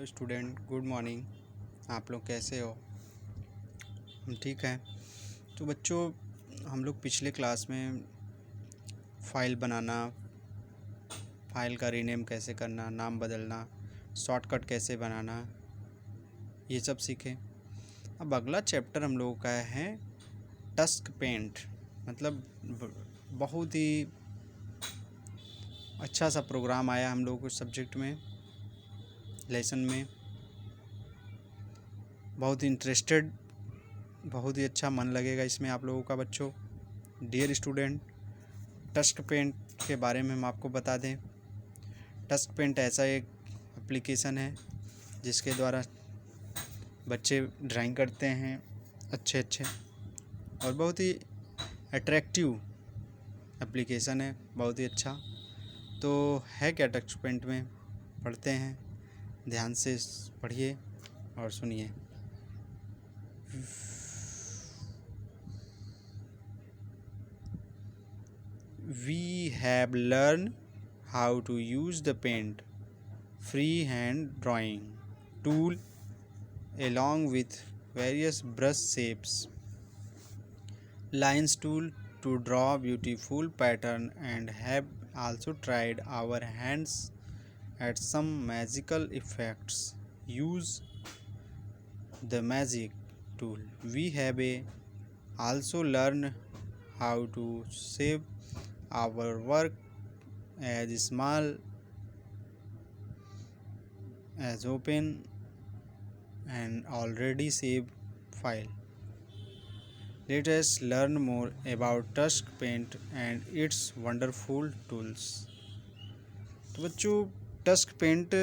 Student, good morning. आप लोग कैसे हो? हम ठीक हैं। तो बच्चों, हम लोग पिछले क्लास में फ़ाइल बनाना, फ़ाइल का रीनेम कैसे करना, नाम बदलना, शॉर्टकट कैसे बनाना, ये सब सीखे। अब अगला चैप्टर हम लोगों का है टस्क पेंट। मतलब बहुत ही अच्छा सा प्रोग्राम आया हम लोगों को सब्जेक्ट में, लेसन में। बहुत ही इंटरेस्टेड, बहुत ही अच्छा मन लगेगा इसमें आप लोगों का बच्चों। डियर स्टूडेंट, टस्क पेंट के बारे में हम आपको बता दें। टस्क पेंट ऐसा एक एप्लीकेशन है जिसके द्वारा बच्चे ड्राइंग करते हैं अच्छे और बहुत ही अट्रैक्टिव एप्लीकेशन है, बहुत ही अच्छा। तो है क्या टस्क पेंट में, पढ़ते हैं, ध्यान से पढ़िए और सुनिए। We have learned how to use the paint freehand drawing tool along with various brush shapes, lines tool to draw beautiful pattern, and have also tried our hands at some magical effects. Use the magic tool. We have also learned how to save our work as small as open an already saved file. Let us learn more about Tusk Paint and its wonderful tools. तो बच्चों, tusk paint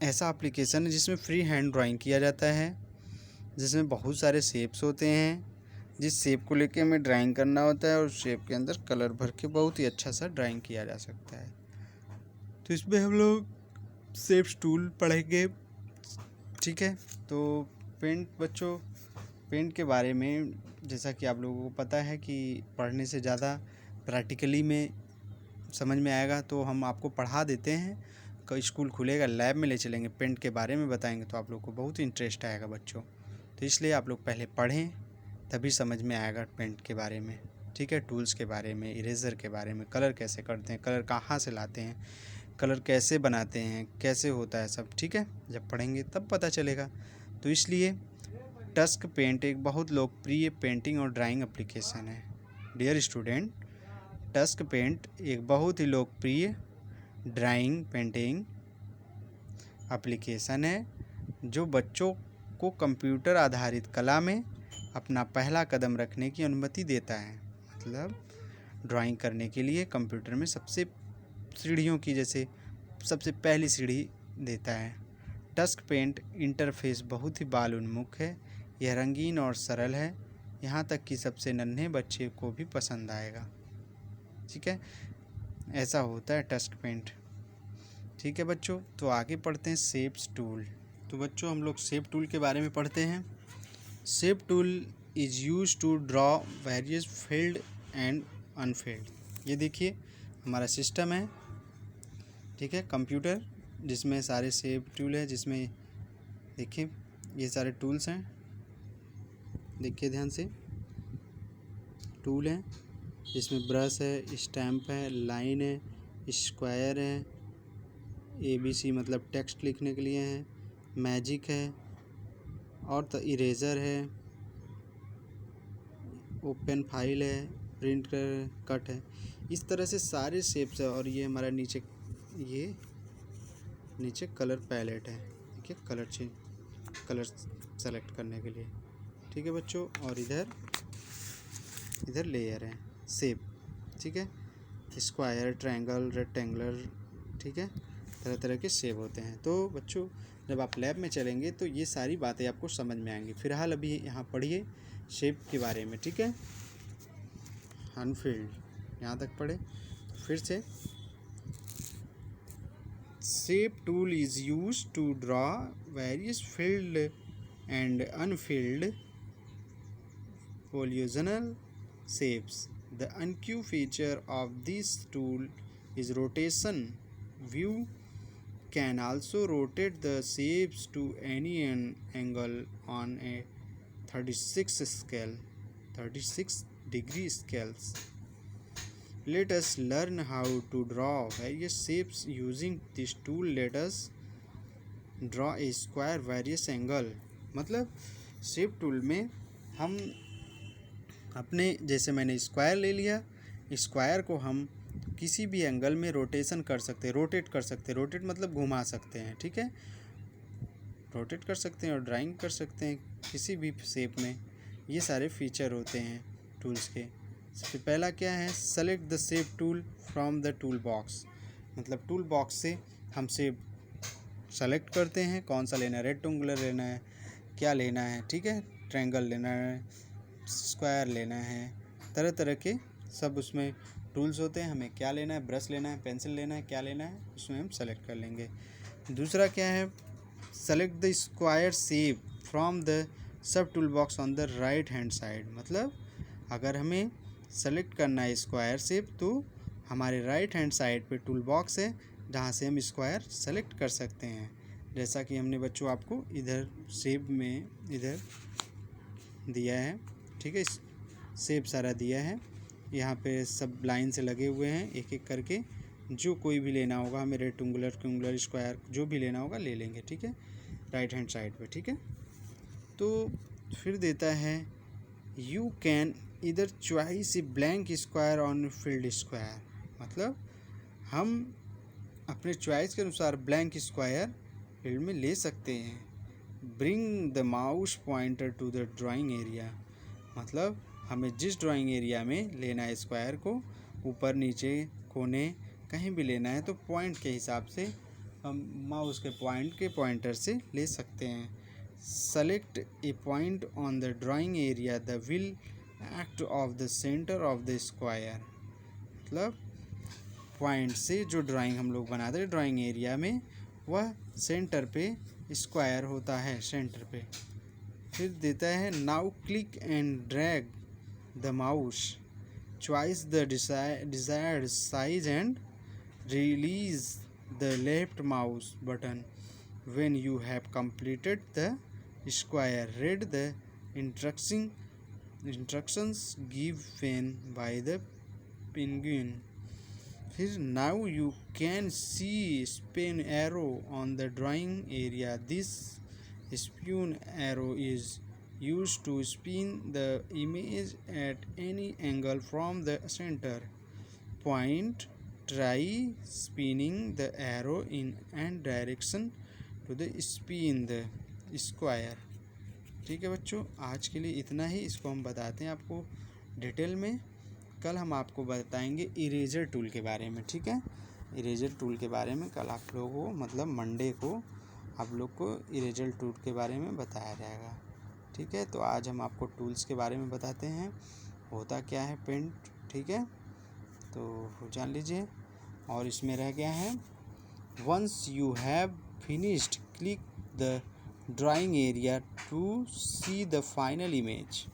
ऐसा application है जिसमें free hand drawing किया जाता है, जिसमें बहुत सारे शेप्स होते हैं। जिस शेप को लेके हमें ड्राइंग करना होता है और शेप के अंदर कलर भर के बहुत ही अच्छा सा ड्राइंग किया जा सकता है। तो इसमें हम लोग शेप्स टूल पढ़ेंगे, ठीक है। तो पेंट बच्चों, पेंट के बारे में जैसा कि आप लोगों को पता है कि पढ़ने से ज़्यादा प्रैक्टिकली में समझ में आएगा, तो हम आपको पढ़ा देते हैं। कल स्कूल खुलेगा, लैब में ले चलेंगे, पेंट के बारे में बताएंगे, तो आप लोग को बहुत इंटरेस्ट आएगा बच्चों। तो इसलिए आप लोग पहले पढ़ें, तभी समझ में आएगा पेंट के बारे में, ठीक है। टूल्स के बारे में, इरेज़र के बारे में, कलर कैसे करते हैं, कलर कहाँ से लाते हैं, कलर कैसे बनाते हैं, कैसे होता है सब, ठीक है। जब पढ़ेंगे तब पता चलेगा। तो इसलिए टस्क पेंट एक बहुत लोकप्रिय पेंटिंग और ड्राइंग एप्लीकेशन है। डियर स्टूडेंट, टस्क पेंट एक बहुत ही लोकप्रिय ड्राइंग पेंटिंग एप्लीकेशन है जो बच्चों को कंप्यूटर आधारित कला में अपना पहला कदम रखने की अनुमति देता है। मतलब ड्राइंग करने के लिए कंप्यूटर में सबसे सीढ़ियों की जैसे सबसे पहली सीढ़ी देता है। टस्क पेंट इंटरफेस बहुत ही बाल उन्मुख है, यह रंगीन और सरल है, यहाँ तक कि सबसे नन्हे बच्चे को भी पसंद आएगा, ठीक है। ऐसा होता है टस्क पेंट, ठीक है बच्चों। तो आगे पढ़ते हैं शेप्स टूल। तो बच्चों, हम लोग शेप टूल के बारे में पढ़ते हैं। Shape tool is use to draw various filled and unfilled. ये देखिए हमारा सिस्टम है, ठीक है, कंप्यूटर, जिसमें सारे शेप टूल है, जिसमें देखिए ये सारे टूल्स हैं, देखिए ध्यान से। टूल है जिसमें ब्रश है, स्टैम्प है, लाइन है, स्क्वायर है, ABC मतलब टेक्स्ट लिखने के लिए है, मैजिक है, और तो इरेज़र है, ओपन फाइल है, प्रिंट कट है। इस तरह से सारे शेप्स है। और ये हमारा नीचे कलर पैलेट है, ठीक है, कलर सेलेक्ट करने के लिए, ठीक है बच्चों। और इधर लेयर है, शेप, ठीक है, स्क्वायर, ट्रायंगल, रेक्टेंगुलर, ठीक है, तरह तरह के शेप होते हैं। तो बच्चों, जब आप लैब में चलेंगे तो ये सारी बातें आपको समझ में आएंगी। फिलहाल अभी यहाँ पढ़िए शेप के बारे में, ठीक है। अनफील्ड यहाँ तक पढ़े, फिर से। Shape tool is use to draw various filled and unfilled polygonal shapes. The unque feature of this tool is rotation. View can also rotate the shapes to any angle on a 36 degree scales. Let us learn how to draw various shapes using this tool. Let us draw a square various angle. मतलब shape tool में हम अपने जैसे मैंने square ले लिया, square को हम किसी भी एंगल में रोटेशन कर सकते हैं, रोटेट कर सकते हैं। रोटेट मतलब घुमा सकते हैं, ठीक है, रोटेट कर सकते हैं और ड्राइंग कर सकते हैं किसी भी शेप में। ये सारे फीचर होते हैं टूल्स के। सबसे पहला क्या है, select the shape tool from the tool box. मतलब टूल बॉक्स से हम शेप सेलेक्ट करते हैं, कौन सा लेना है, रेक्टेंगुलर लेना है, क्या लेना है, ठीक है, ट्रायंगल लेना है, स्क्वायर लेना है, तरह तरह के सब उसमें टूल्स होते हैं। हमें क्या लेना है, ब्रश लेना है, पेंसिल लेना है, क्या लेना है, उसमें हम सेलेक्ट कर लेंगे। दूसरा क्या है, select the square shape from the sub tool box on the right hand side. मतलब अगर हमें सेलेक्ट करना है स्क्वायर शेप तो हमारे राइट हैंड साइड पे टूल बॉक्स है जहाँ से हम स्क्वायर सेलेक्ट कर सकते हैं। जैसा कि हमने बच्चों आपको इधर शेप में इधर दिया है, ठीक है, शेप सारा दिया है, यहाँ पे सब लाइन से लगे हुए हैं, एक एक करके जो कोई भी लेना होगा हमें, रेक्टेंगुलर, ट्रायंगुलर, स्क्वायर जो भी लेना होगा ले लेंगे, ठीक है, राइट हैंड साइड पे, ठीक है। तो फिर देता है यू कैन इधर choice a blank square on field square. मतलब हम अपने चॉइस के अनुसार ब्लैंक स्क्वायर फील्ड में ले सकते हैं। Bring the mouse pointer to the drawing area. मतलब हमें जिस ड्राइंग एरिया में लेना है स्क्वायर को, ऊपर नीचे कोने कहीं भी लेना है तो पॉइंट के हिसाब से हम माउस के पॉइंट के पॉइंटर से ले सकते हैं। Select A point on the drawing area the will act of the centre of the square. मतलब पॉइंट से जो ड्राइंग हम लोग बनाते हैं ड्राइंग एरिया में, वह सेंटर पे स्क्वायर होता है, सेंटर पे। फिर देता है now click and drag the mouse, choice the desired size and release the left mouse button when you have completed the square. Read the instructions given by the penguin। फिर now you can see spin arrow on the drawing area. This spin arrow is used to spin the image at any angle from the center point. Try spinning the arrow in and direction to the spin the square। ठीक है बच्चों, आज के लिए इतना ही। इसको हम बताते हैं आपको डिटेल में। कल हम आपको बताएंगे इरेजर टूल के बारे में, ठीक है, इरेजर टूल के बारे में कल आप लोगों को, मतलब मंडे को आप लोग को इरेजर टूल के बारे में बताया जाएगा, ठीक है। तो आज हम आपको टूल्स के बारे में बताते हैं, होता क्या है पेंट, ठीक है, तो जान लीजिए। और इसमें रह गया है, once you have finished click the drawing area to see the final image.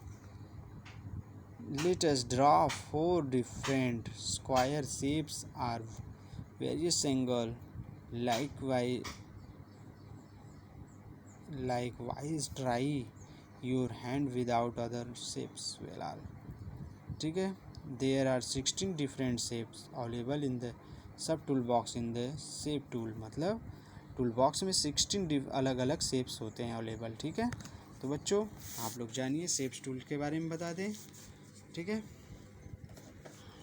Let us draw 4 different square shapes or various angle. Likewise, try your hand without other shapes. Well, ठीक है, there are 16 different shapes available in the सब tool box in the shape tool। मतलब tool box में 16 अलग अलग shapes होते हैं available, ठीक है। तो बच्चों आप लोग जानिए शेप्स टूल के बारे में बता दें, ठीक है।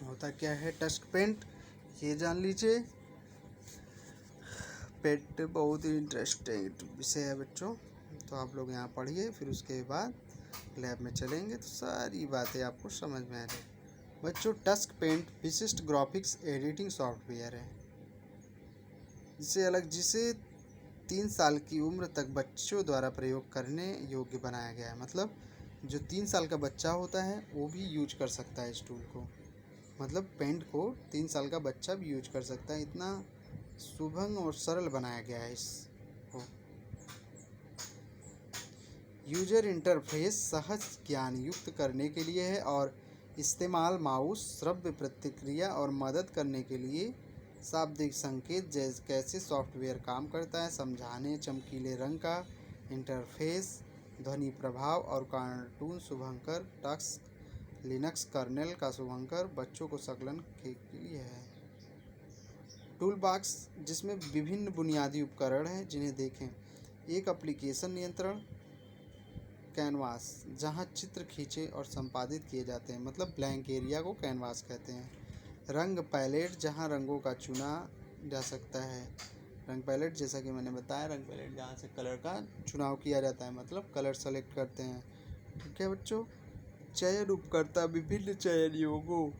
होता क्या है टस्क पेंट, ये जान लीजिए। पेंट बहुत ही इंटरेस्टिंग विषय है बच्चों, तो आप लोग यहाँ पढ़िए, फिर उसके बाद लैब में चलेंगे तो सारी बातें आपको समझ में आ जाए। बच्चों टस्क पेंट विशिष्ट ग्राफिक्स एडिटिंग सॉफ्टवेयर है जिसे 3 साल की उम्र तक बच्चों द्वारा प्रयोग करने योग्य बनाया गया है। मतलब जो 3 साल का बच्चा होता है वो भी यूज कर सकता है इस टूल को। मतलब पेंट को 3 साल का बच्चा भी यूज कर सकता है, इतना सुभंग और सरल बनाया गया है इसको। यूजर इंटरफेस सहज ज्ञान युक्त करने के लिए है और इस्तेमाल माउस श्रव्य प्रतिक्रिया और मदद करने के लिए शाब्दिक संकेत जैसे कैसे सॉफ्टवेयर काम करता है समझाने, चमकीले रंग का इंटरफेस, ध्वनि प्रभाव और कार्टून शुभंकर, टक्स लिनक्स कर्नेल का शुभंकर बच्चों को संकलन के लिए है। टूल बॉक्स जिसमें विभिन्न बुनियादी उपकरण हैं जिन्हें देखें। एक एप्लीकेशन नियंत्रण कैनवास जहां चित्र खींचे और संपादित किए जाते हैं, मतलब ब्लैंक एरिया को कैनवास कहते हैं। रंग पैलेट जहां रंगों का चुना जा सकता है। रंग पैलेट जैसा कि मैंने बताया, रंग पैलेट जहाँ से कलर का चुनाव किया जाता है, मतलब कलर सेलेक्ट करते हैं। ठीक है बच्चों। चयन उपकर्ता विभिन्न चयन योगों,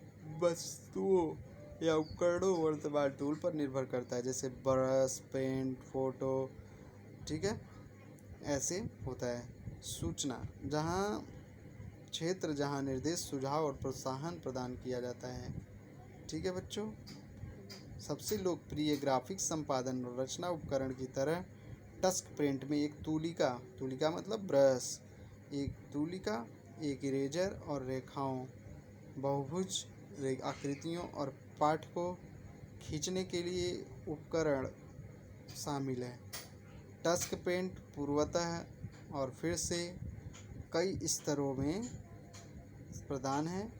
वस्तुओं या उपकरणों वर्तमान टूल पर निर्भर करता है, जैसे ब्रश, पेंट, फोटो। ठीक है, ऐसे होता है। सूचना जहाँ क्षेत्र जहाँ निर्देश, सुझाव और प्रोत्साहन प्रदान किया जाता है। ठीक है बच्चों। सबसे लोकप्रिय ग्राफिक्स संपादन और रचना उपकरण की तरह टस्क पेंट में एक तूलिका मतलब ब्रश, एक तूलिका, एक इरेजर और रेखाओं, बहुभुज आकृतियों और पाठ को खींचने के लिए उपकरण शामिल है। टस्क पेंट पूर्वतः और फिर से कई स्तरों में प्रदान है,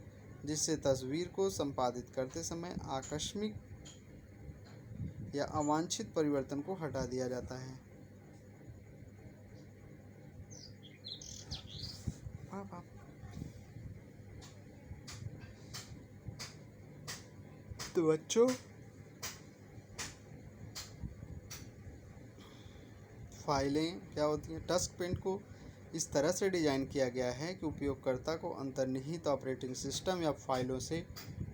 जिससे तस्वीर को संपादित करते समय आकस्मिक या अवांछित परिवर्तन को हटा दिया जाता है। तो बच्चों, फाइलें क्या होती हैं? टस्क पेंट को इस तरह से डिज़ाइन किया गया है कि उपयोगकर्ता को अंतर्निहित ऑपरेटिंग सिस्टम या फाइलों से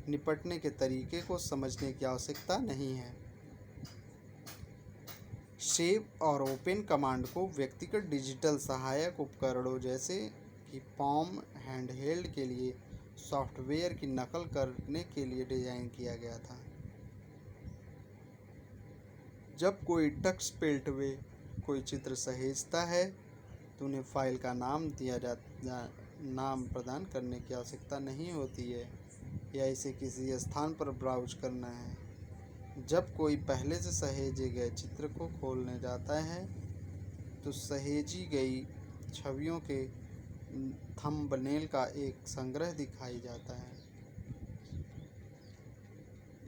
निपटने के तरीके को समझने की आवश्यकता नहीं है। सेव और ओपन कमांड को व्यक्तिगत डिजिटल सहायक उपकरणों जैसे कि पॉम हैंडहेल्ड के लिए सॉफ्टवेयर की नकल करने के लिए डिज़ाइन किया गया था। जब कोई टस्क पेंट में कोई चित्र सहेजता है तो उन्हें फाइल का नाम प्रदान करने की आवश्यकता नहीं होती है या इसे किसी स्थान पर ब्राउज करना है। जब कोई पहले से सहेजे गए चित्र को खोलने जाता है तो सहेजी गई छवियों के थंबनेल का एक संग्रह दिखाई जाता है।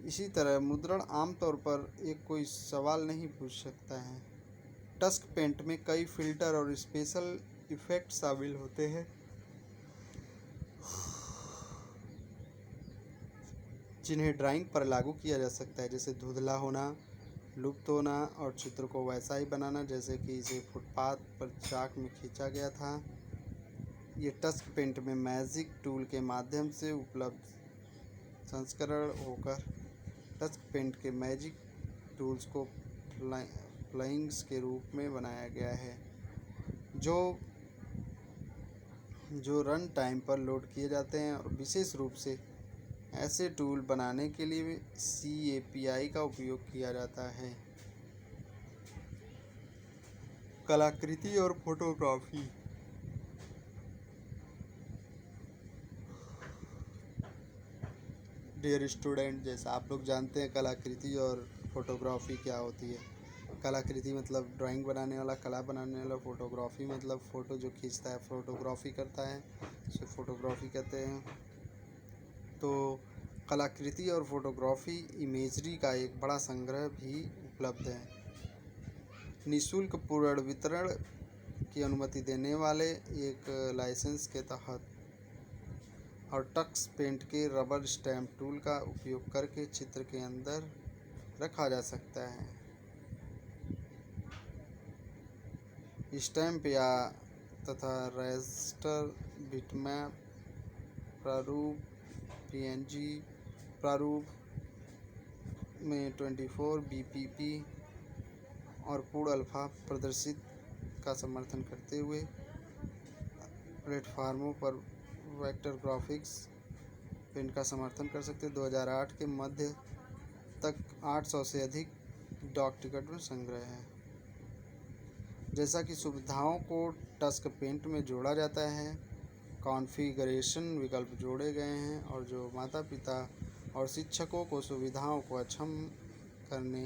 इसी तरह मुद्रण आमतौर पर एक कोई सवाल नहीं पूछ सकता है। टस्क पेंट में कई फिल्टर और स्पेशल इफेक्ट शामिल होते हैं, जिन्हें ड्राइंग पर लागू किया जा सकता है, जैसे धुंधला होना, लुप्त होना और चित्र को वैसा ही बनाना जैसे कि इसे फुटपाथ पर चाक में खींचा गया था। ये टस्क पेंट में मैजिक टूल के माध्यम से उपलब्ध संस्करण होकर टस्क पेंट के मैजिक टूल्स को प्लगइन्स के रूप में बनाया गया है, जो रन टाइम पर लोड किए जाते हैं और विशेष रूप से ऐसे टूल बनाने के लिए CAPI का उपयोग किया जाता है। कलाकृति और फोटोग्राफी। डियर स्टूडेंट, जैसा आप लोग जानते हैं कलाकृति और फोटोग्राफी क्या होती है। कलाकृति मतलब ड्राइंग बनाने वाला, कला बनाने वाला। फोटोग्राफी मतलब फ़ोटो जो खींचता है, फोटोग्राफी करता है, उसे फोटोग्राफी कहते हैं। तो कलाकृति और फोटोग्राफी इमेजरी का एक बड़ा संग्रह भी उपलब्ध है। निःशुल्क पुनर्वितरण की अनुमति देने वाले एक लाइसेंस के तहत और टक्स पेंट के रबर स्टैम्प टूल का उपयोग करके चित्र के अंदर रखा जा सकता है। स्टैम्प या तथा रास्टर, बिटमैप प्रारूप, PNG प्रारूप में 24 BPP और पूर्ण अल्फा प्रदर्शित का समर्थन करते हुए प्लेटफार्मों पर वेक्टर ग्राफिक्स पेंट का समर्थन कर सकते। 2008 के मध्य तक 800 से अधिक डाक टिकट में संग्रह है। जैसा कि सुविधाओं को टस्क पेंट में जोड़ा जाता है, कॉन्फ़िगरेशन विकल्प जोड़े गए हैं और जो माता पिता और शिक्षकों को सुविधाओं को अक्षम करने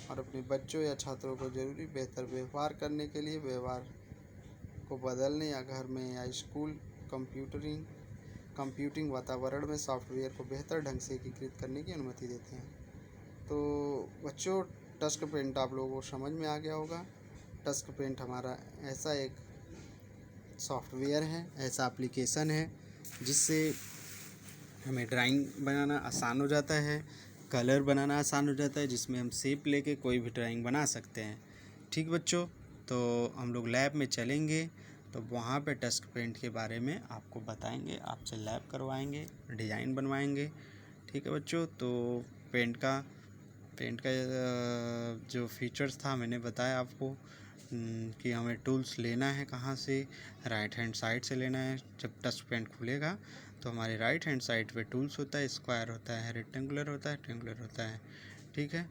और अपने बच्चों या छात्रों को ज़रूरी बेहतर व्यवहार करने के लिए व्यवहार को बदलने या घर में या स्कूल कंप्यूटिंग वातावरण में सॉफ्टवेयर को बेहतर ढंग से एकीकृत करने की अनुमति देते हैं। तो बच्चों, टस्क पेंट आप लोगों को समझ में आ गया होगा। टस्क पेंट हमारा ऐसा एक सॉफ्टवेयर है, ऐसा एप्लीकेशन है जिससे हमें ड्राइंग बनाना आसान हो जाता है, कलर बनाना आसान हो जाता है, जिसमें हम शेप लेके कोई भी ड्राइंग बना सकते हैं। ठीक बच्चों, तो हम लोग लैब में चलेंगे तो वहाँ पे टस्क पेंट के बारे में आपको बताएंगे, आपसे लैब करवाएंगे, डिज़ाइन बनवाएंगे। ठीक है बच्चों, तो पेंट का जो फीचर्स था मैंने बताया आपको कि हमें टूल्स लेना है कहाँ से, राइट हैंड साइड से लेना है। जब टच पेंट खुलेगा तो हमारे राइट हैंड साइड पे टूल्स होता है, स्क्वायर होता है, रेक्टेंगुलर होता है, ट्रायंगुलर होता है। ठीक है,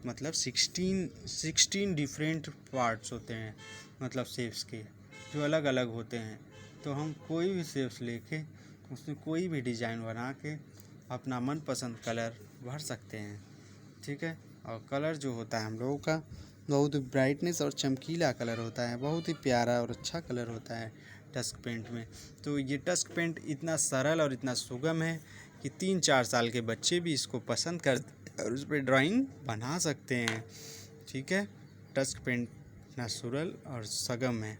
मतलब 16 डिफरेंट पार्ट्स होते हैं, मतलब शेप्स के, जो अलग अलग होते हैं। तो हम कोई भी शेप्स लेके उसमें कोई भी डिज़ाइन बना के अपना मनपसंद कलर भर सकते हैं। ठीक है, और कलर जो होता है हम लोगों का बहुत ही ब्राइटनेस और चमकीला कलर होता है, बहुत ही प्यारा और अच्छा कलर होता है टस्क पेंट में। तो ये टस्क पेंट इतना सरल और इतना सुगम है कि 3-4 साल के बच्चे भी इसको पसंद करते हैं और उस पर ड्राइंग बना सकते हैं। ठीक है, टस्क पेंट इतना सरल और सुगम है।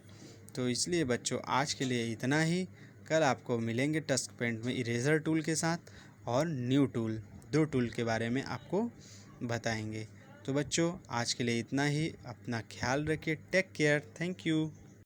तो इसलिए बच्चों, आज के लिए इतना ही। कल आपको मिलेंगे टस्क पेंट में इरेज़र टूल के साथ और न्यू टूल, 2 टूल के बारे में आपको बताएंगे। तो बच्चों, आज के लिए इतना ही। अपना ख्याल रखिए। Take care. Thank you.